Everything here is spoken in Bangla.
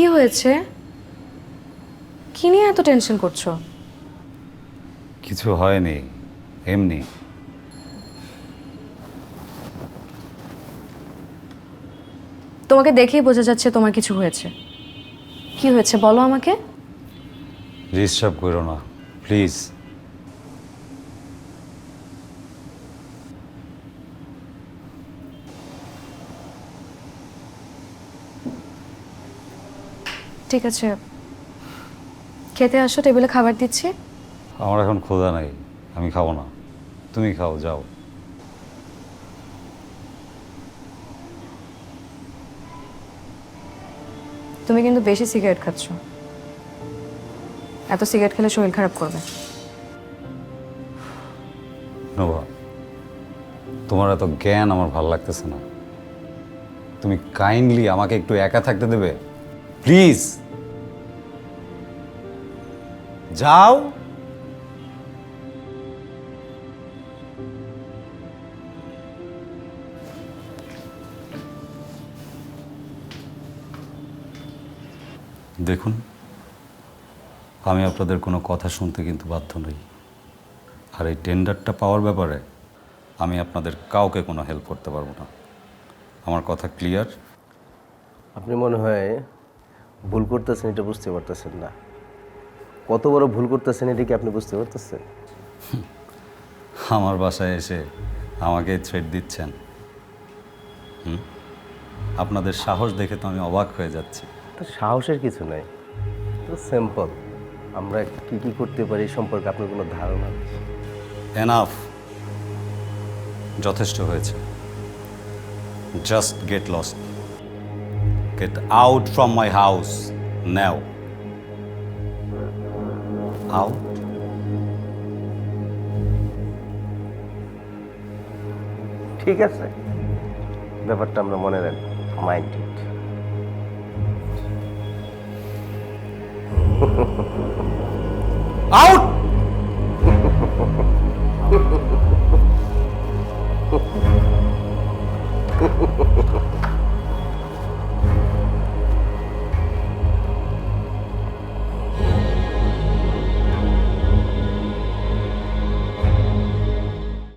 কি হয়েছে? কি নিয়ে এত টেনশন করছো? কিছু হয়নি, এমনি। তোমাকে দেখেই বোঝা যাচ্ছে তোমার কিছু হয়েছে। কি হয়েছে বলো আমাকে। ডিস্টার্ব করো না প্লিজ। ঠিক আছে, খেতে আসো, টেবিলে খাবার দিচ্ছি। আমার এখন ক্ষুধা নাই, আমি খাবো না। তুমি খাও, যাও। তুমি কিন্তু বেশি সিগারেট খাচ্ছ। এত সিগারেট খেলে শরীর খারাপ করবে। নোভা, তোমার এত জ্ঞান আমার ভাল লাগতেছে না। তুমি কাইন্ডলি আমাকে একটু একা থাকতে দেবে প্লিজ? যাও। দেখুন, আমি আপনাদের কোনো কথা শুনতে কিন্তু বাধ্য নই। আর এই টেন্ডারটা পাওয়ার ব্যাপারে আমি আপনাদের কাউকে কোনো হেল্প করতে পারবো না। আমার কথা ক্লিয়ার? আপনি মনে হয় ভুল করতেছেন, এটা বুঝতে পারতেছেন না। কত বড় ভুল করতেছেন এটা কি আপনি বুঝতে পারতেছেন? আমার বাসায় এসে আমাকে থ্রেট দিচ্ছেন? আপনাদের সাহস দেখে তো আমি অবাক হয়ে যাচ্ছি। তো সাহসের কিছু নাই, তো সিম্পল। আমরা কি কি করতে পারি এই সম্পর্কে আপনার কোনো ধারণা নেই। এনাফ, যথেষ্ট হয়েছে। Just get lost, get out from my house now. Out. ঠিক আছে, ব্যাপারটা আমরা মনে রাখবো, মাইন্ড ইট। আউট।